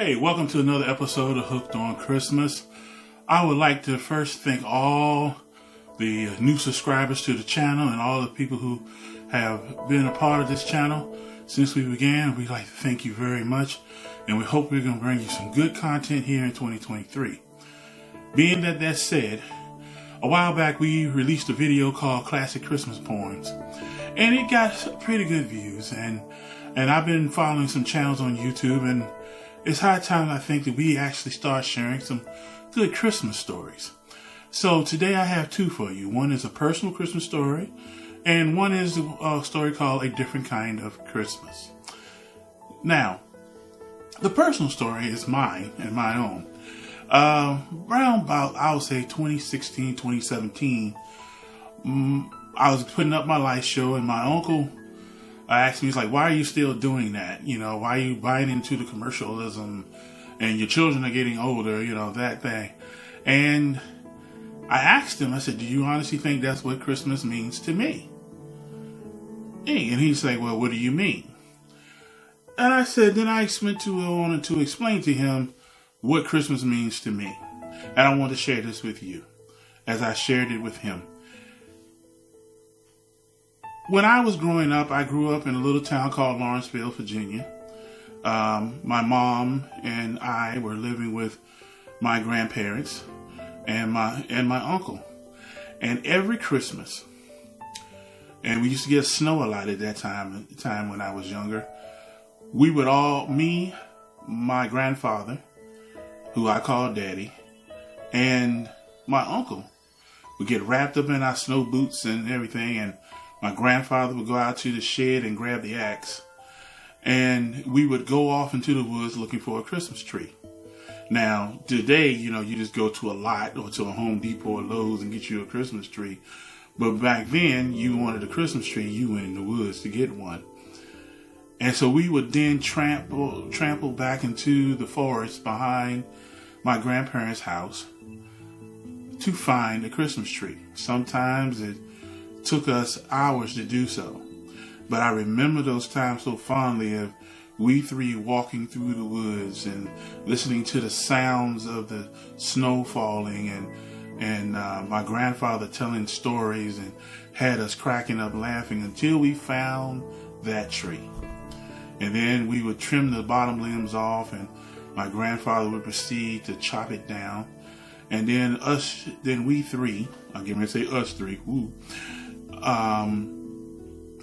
Hey, welcome to another episode of Hooked on Christmas. I would like to first thank all the new subscribers to the channel and all the people who have been a part of this channel since we began. We'd like to thank you very much, and we hope we're going to bring you some good content here in 2023. Being that said, a while back we released a video called Classic Christmas Poems, and it got pretty good views, and I've been following some channels on YouTube, and it's high time I think that we actually start sharing some good Christmas stories. So today I have two for you. One is a personal Christmas story, and one is a story called A Different Kind of Christmas. Now, the personal story is mine and my own. Around about, I would say 2016, 2017, I was putting up my light show, and my uncle asked me, he's like, why are you still doing that? You know, why are you buying into the commercialism, and your children are getting older, you know, that thing. And I asked him, I said, do you honestly think that's what Christmas means to me? And he's like, well, what do you mean? And I said, then I wanted to explain to him what Christmas means to me. And I want to share this with you as I shared it with him. When I was growing up, I grew up in a little town called Lawrenceville, Virginia. My mom and I were living with my grandparents and my uncle. And every Christmas, and we used to get snow a lot at that time when I was younger, we would all, me, my grandfather, who I called Daddy, and my uncle would get wrapped up in our snow boots and everything, and my grandfather would go out to the shed and grab the axe, and we would go off into the woods looking for a Christmas tree. Now, today, you know, you just go to a lot or to a Home Depot or Lowe's and get you a Christmas tree. But back then, you wanted a Christmas tree, you went in the woods to get one. And so we would then trample back into the forest behind my grandparents' house to find a Christmas tree. Sometimes it took us hours to do so. But I remember those times so fondly of we three walking through the woods and listening to the sounds of the snow falling, and my grandfather telling stories and had us cracking up laughing until we found that tree. And then we would trim the bottom limbs off, and my grandfather would proceed to chop it down. And then we three, I'm going to say us three,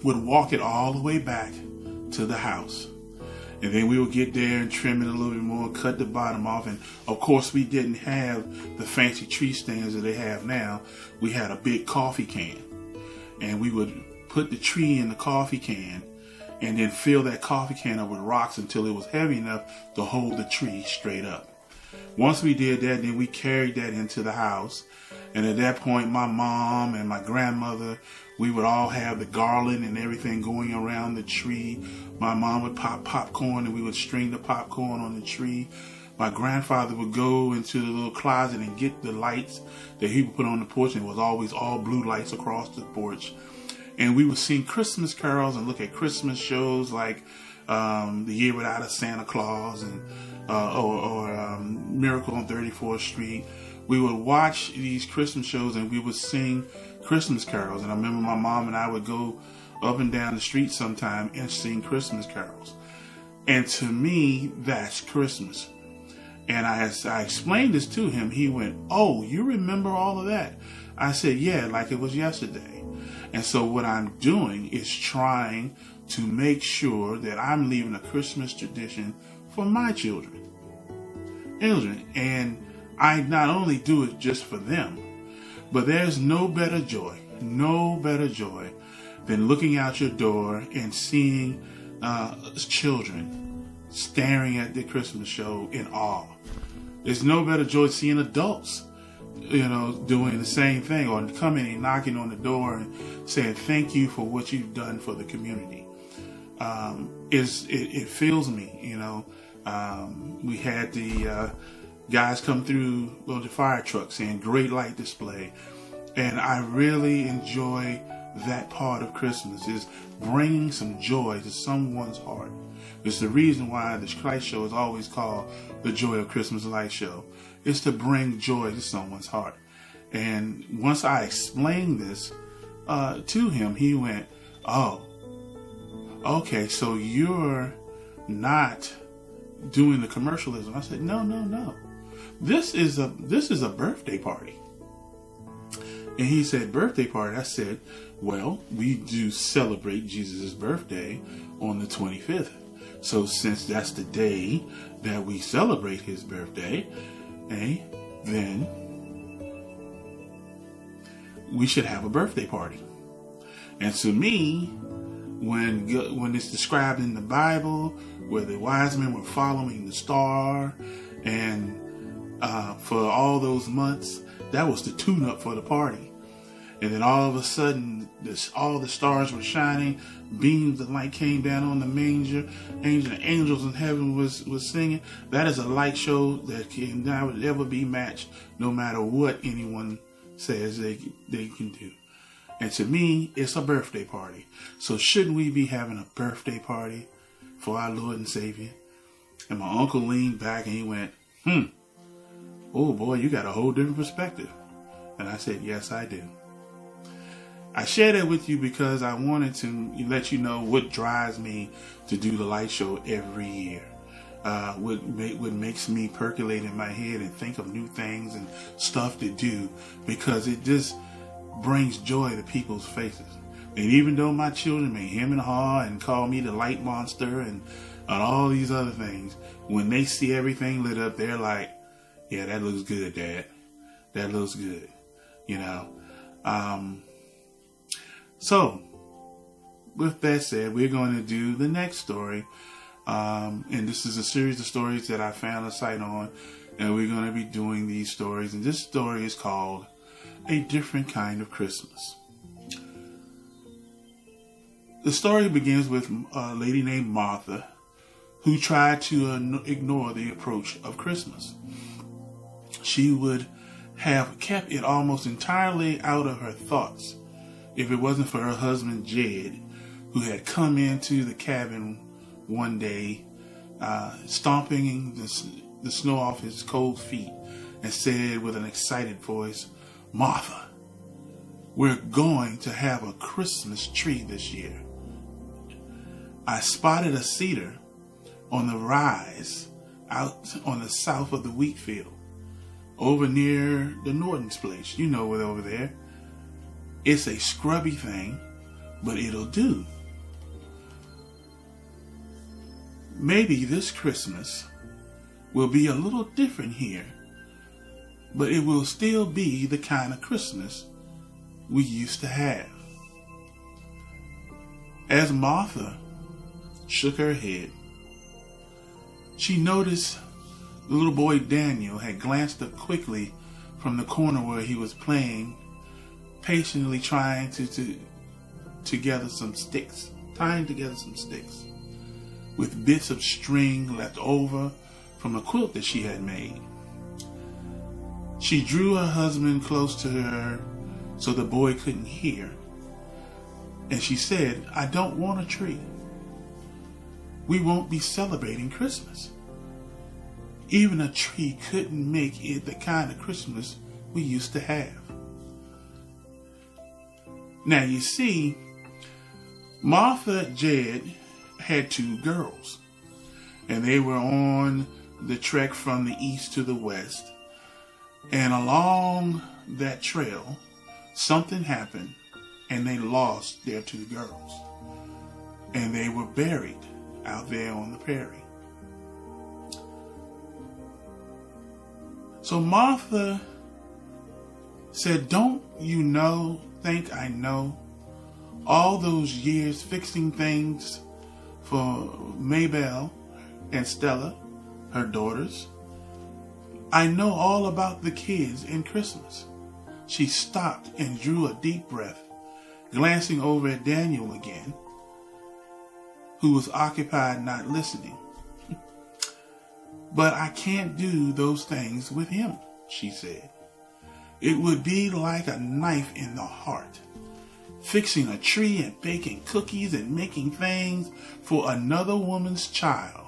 would walk it all the way back to the house. And then we would get there and trim it a little bit more, cut the bottom off. And of course, we didn't have the fancy tree stands that they have now. We had a big coffee can, and we would put the tree in the coffee can and then fill that coffee can up with rocks until it was heavy enough to hold the tree straight up. Once we did that, then we carried that into the house. And at that point, my mom and my grandmother, we would all have the garland and everything going around the tree. My mom would pop popcorn, and we would string the popcorn on the tree. My grandfather would go into the little closet and get the lights that he would put on the porch, and it was always all blue lights across the porch. And we would sing Christmas carols and look at Christmas shows like The Year Without a Santa Claus and or Miracle on 34th Street. We would watch these Christmas shows and we would sing Christmas carols. And I remember my mom and I would go up and down the street sometime and sing Christmas carols. And to me, that's Christmas. And as I explained this to him, he went, oh, you remember all of that? I said, yeah, like it was yesterday. And so what I'm doing is trying to make sure that I'm leaving a Christmas tradition for my children. And I not only do it just for them, but there's no better joy than looking out your door and seeing children staring at the Christmas show in awe. There's no better joy seeing adults, you know, doing the same thing, or coming and knocking on the door and saying thank you for what you've done for the community. It fills me, you know. We had the guys come through with the fire truck saying great light display, and I really enjoy that part of Christmas, is bringing some joy to someone's heart. It's the reason why the Light Show is always called the Joy of Christmas Light Show. It's to bring joy to someone's heart. And once I explained this to him, he went, "Oh, okay, so you're not doing the commercialism." I said, No. This is a birthday party. And he said, "Birthday party?" I said, "Well, we do celebrate Jesus' birthday on the 25th. So since that's the day that we celebrate his birthday, then we should have a birthday party." And to me, when it's described in the Bible, where the wise men were following the star, and for all those months, that was the tune-up for the party. And then all of a sudden, all the stars were shining, beams of light came down on the manger, angels in heaven was singing. That is a light show that can never ever be matched, no matter what anyone says they can do. And to me, it's a birthday party. So shouldn't we be having a birthday party for our Lord and Savior? And my uncle leaned back and he went, "Oh boy, you got a whole different perspective." And I said, "Yes, I do." I share that with you because I wanted to let you know what drives me to do the light show every year. What makes me percolate in my head and think of new things and stuff to do, because it just brings joy to people's faces. And even though my children may hem and haw and call me the light monster and all these other things, when they see everything lit up, they're like, "Yeah, that looks good, Dad. That looks good." So, with that said, we're going to do the next story. And this is a series of stories that I found a site on. And we're going to be doing these stories. And this story is called A Different Kind of Christmas. The story begins with a lady named Martha, who tried to ignore the approach of Christmas. She would have kept it almost entirely out of her thoughts if it wasn't for her husband, Jed, who had come into the cabin one day, stomping the snow off his cold feet, and said with an excited voice, "Martha, we're going to have a Christmas tree this year. I spotted a cedar on the rise out on the south of the wheat field, over near the Norton's place. You know it over there. It's a scrubby thing, but it'll do. Maybe this Christmas will be a little different here, but it will still be the kind of Christmas we used to have." As Martha shook her head, she noticed the little boy Daniel had glanced up quickly from the corner where he was playing, patiently trying to tying together some sticks with bits of string left over from a quilt that she had made. She drew her husband close to her so the boy couldn't hear, and she said, "I don't want a tree. We won't be celebrating Christmas. Even a tree couldn't make it the kind of Christmas we used to have." Now you see, Martha Jed had two girls, and they were on the trek from the east to the west. And along that trail, something happened, and they lost their two girls. And they were buried out there on the prairie. So Martha said, "Don't you think I know? All those years fixing things for Maybelle and Stella, her daughters. I know all about the kids and Christmas." She stopped and drew a deep breath, glancing over at Daniel again, who was occupied not listening. "But I can't do those things with him," she said. "It would be like a knife in the heart, fixing a tree and baking cookies and making things for another woman's child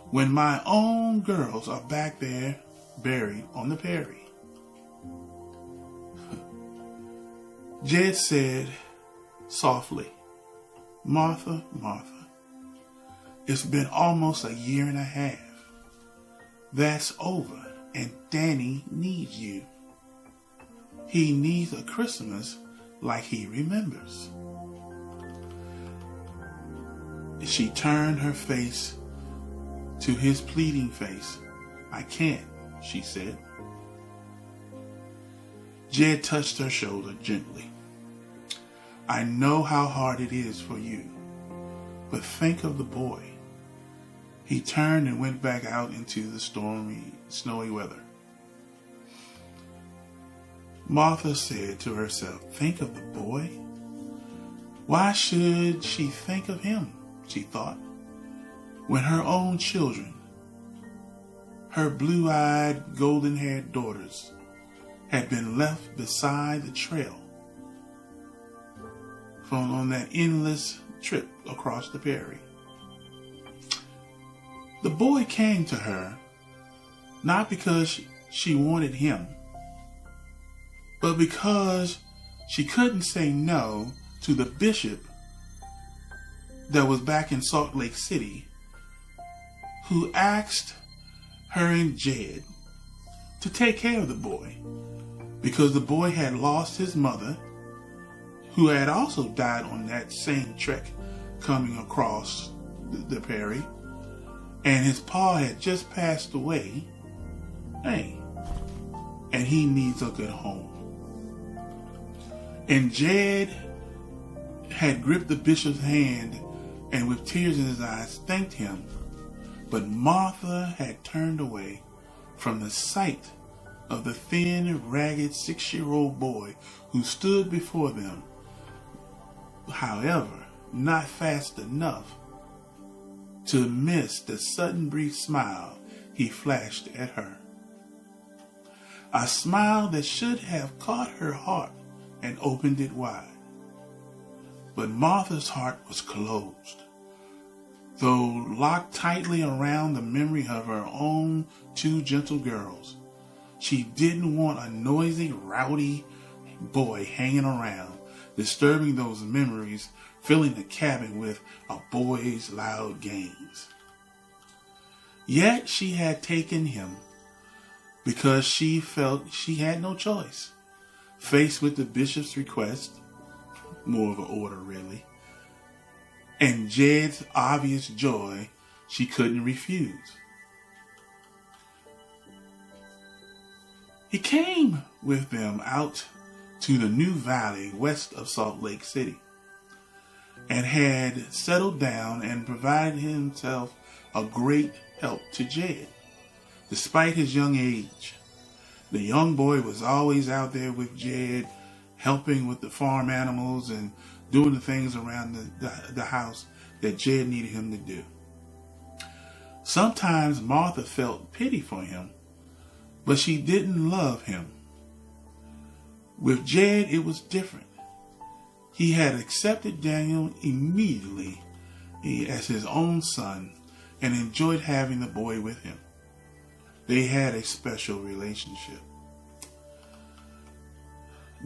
when my own girls are back there buried on the prairie. Jed said softly, "Martha, Martha, it's been almost a year and a half. That's over, and Danny needs you. He needs a Christmas like he remembers." She turned her face to his pleading face. "I can't," she said. Jed touched her shoulder gently. "I know how hard it is for you, but think of the boy." He turned and went back out into the stormy, snowy weather. Martha said to herself, "Think of the boy? Why should she think of him?" she thought, when her own children, her blue-eyed, golden-haired daughters, had been left beside the trail on that endless trip across the prairie. The boy came to her not because she wanted him, but because she couldn't say no to the bishop that was back in Salt Lake City, who asked her and Jed to take care of the boy because the boy had lost his mother, who had also died on that same trek coming across the prairie, and his pa had just passed away. And he needs a good home. And Jed had gripped the bishop's hand and with tears in his eyes thanked him, but Martha had turned away from the sight of the thin, ragged 6-year-old boy who stood before them, however, not fast enough to miss the sudden brief smile he flashed at her. A smile that should have caught her heart and opened it wide. But Martha's heart was closed, though locked tightly around the memory of her own 2 gentle girls. She didn't want a noisy, rowdy boy hanging around, disturbing those memories, filling the cabin with a boy's loud games. Yet she had taken him because she felt she had no choice. Faced with the bishop's request, more of an order really, and Jed's obvious joy, she couldn't refuse. He came with them out to the new valley west of Salt Lake City and had settled down and provided himself a great help to Jed. Despite his young age, the young boy was always out there with Jed, helping with the farm animals and doing the things around the house that Jed needed him to do. Sometimes Martha felt pity for him, but she didn't love him. With Jed, it was different. He had accepted Daniel immediately as his own son and enjoyed having the boy with him. They had a special relationship.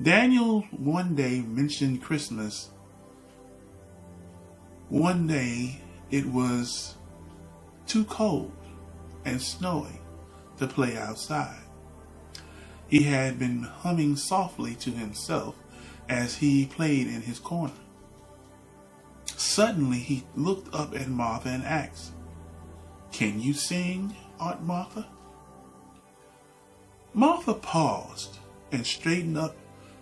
Daniel one day mentioned Christmas. One day it was too cold and snowy to play outside. He had been humming softly to himself as he played in his corner. Suddenly he looked up at Martha and asked, "Can you sing, Aunt Martha?" Martha paused and straightened up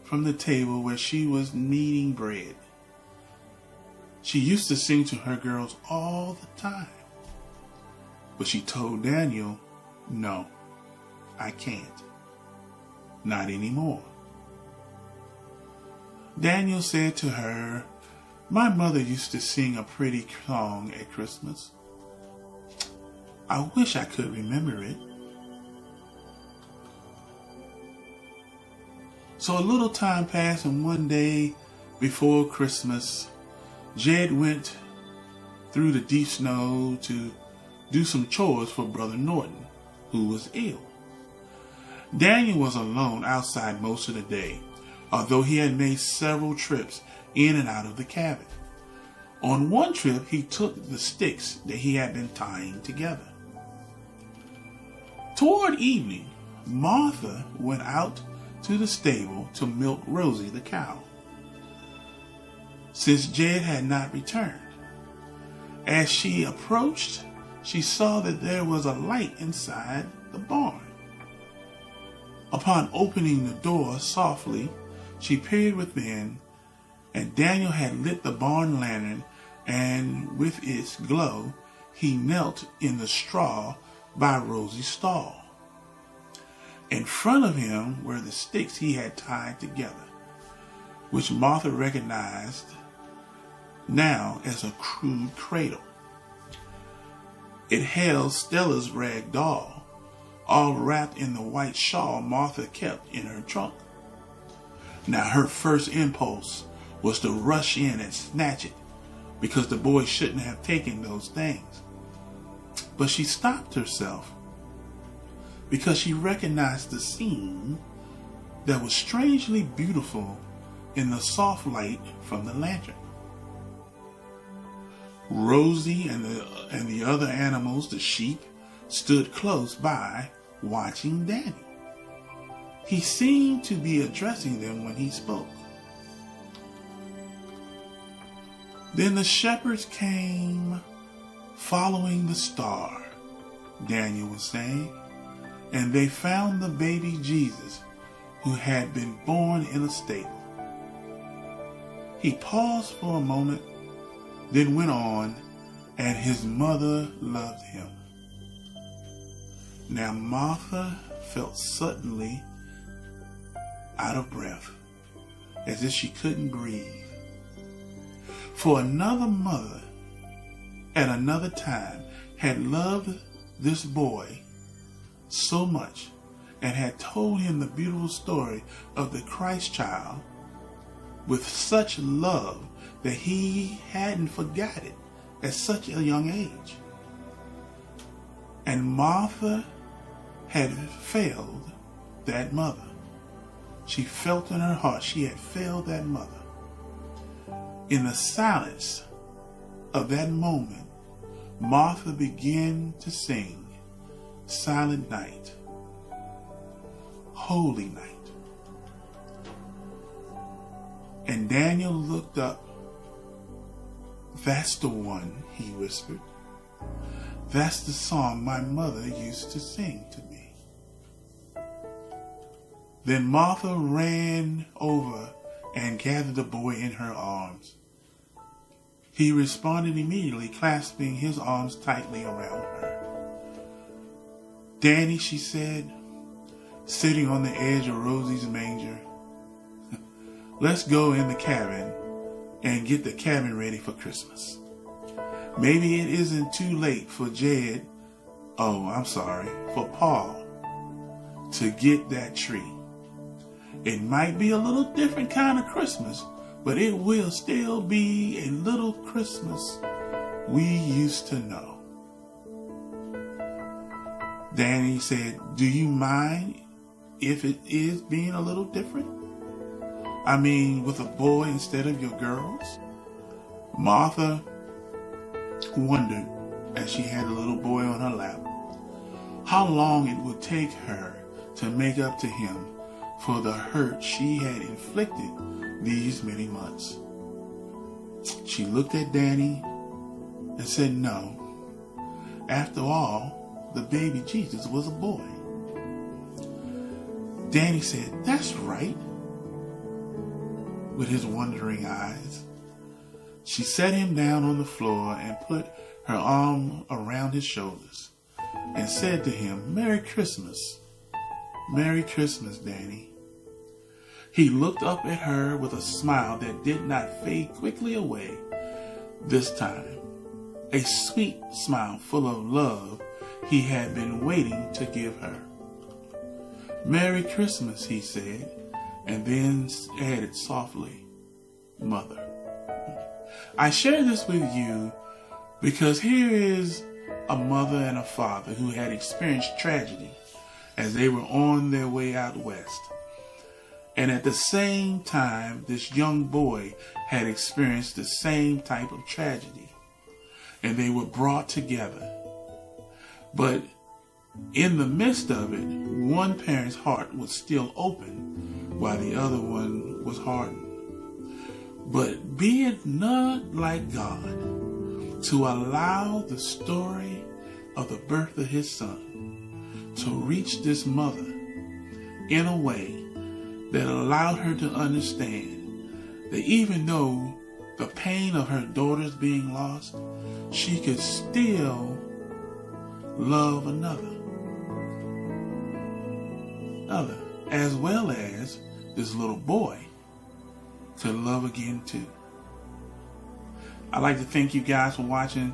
from the table where she was kneading bread. She used to sing to her girls all the time, but she told Daniel, "No, I can't. Not anymore." Daniel said to her, "My mother used to sing a pretty song at Christmas. I wish I could remember it." So a little time passed, and one day before Christmas, Jed went through the deep snow to do some chores for Brother Norton, who was ill. Daniel was alone outside most of the day, although he had made several trips in and out of the cabin. On one trip, he took the sticks that he had been tying together. Toward evening, Martha went out to the stable to milk Rosie the cow, since Jed had not returned. As she approached, she saw that there was a light inside the barn. Upon opening the door softly, she peered within, and Daniel had lit the barn lantern, and with its glow, he knelt in the straw by Rosie's stall. In front of him were the sticks he had tied together, which Martha recognized now as a crude cradle. It held Stella's rag doll, all wrapped in the white shawl Martha kept in her trunk. Now her first impulse was to rush in and snatch it, because the boy shouldn't have taken those things. But she stopped herself because she recognized the scene that was strangely beautiful in the soft light from the lantern. Rosie and the other animals, the sheep, stood close by watching Danny. He seemed to be addressing them when he spoke. Then the shepherds came following the star, Daniel was saying, and they found the baby Jesus who had been born in a stable. He paused for a moment, then went on, and his mother loved him. Now Martha felt suddenly out of breath, as if she couldn't breathe. For another mother at another time had loved this boy so much and had told him the beautiful story of the Christ child with such love that he hadn't forgot it at such a young age. And Martha had failed that mother. She felt in her heart she had failed that mother. In the silence of that moment, Martha began to sing Silent Night, Holy Night. And Daniel looked up. That's the one, he whispered. That's the song my mother used to sing to me. Then Martha ran over and gathered the boy in her arms. He responded immediately, clasping his arms tightly around her. Danny, she said, sitting on the edge of Rosie's manger, let's go in the cabin and get the cabin ready for Christmas. Maybe it isn't too late for for Paul to get that tree. It might be a little different kind of Christmas, but it will still be a little Christmas we used to know. Danny said, do you mind if it is being a little different? I mean, with a boy instead of your girls? Martha wondered, as she had a little boy on her lap, how long it would take her to make up to him for the hurt she had inflicted these many months. She looked at Danny and said no. After all, the baby Jesus was a boy. Danny said, that's right, with his wondering eyes. She set him down on the floor and put her arm around his shoulders and said to him, Merry Christmas. Merry Christmas, Danny. He looked up at her with a smile that did not fade quickly away this time. A sweet smile full of love he had been waiting to give her. Merry Christmas, he said, and then added softly, mother. I share this with you because here is a mother and a father who had experienced tragedy as they were on their way out west. And at the same time, this young boy had experienced the same type of tragedy. And they were brought together. But in the midst of it, one parent's heart was still open while the other one was hardened. But be it not like God to allow the story of the birth of his son to reach this mother in a way that allowed her to understand that even though the pain of her daughters being lost, she could still love another, as well as this little boy could love again too. I'd like to thank you guys for watching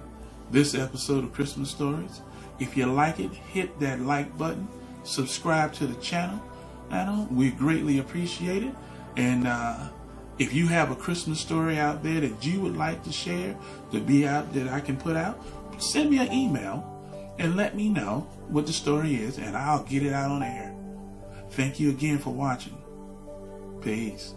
this episode of Christmas Stories. If you like it, hit that like button, subscribe to the channel. We greatly appreciate it. And if you have a Christmas story out there that you would like to share, to be out, that I can put out, send me an email and let me know what the story is, and I'll get it out on air. Thank you again for watching. Peace.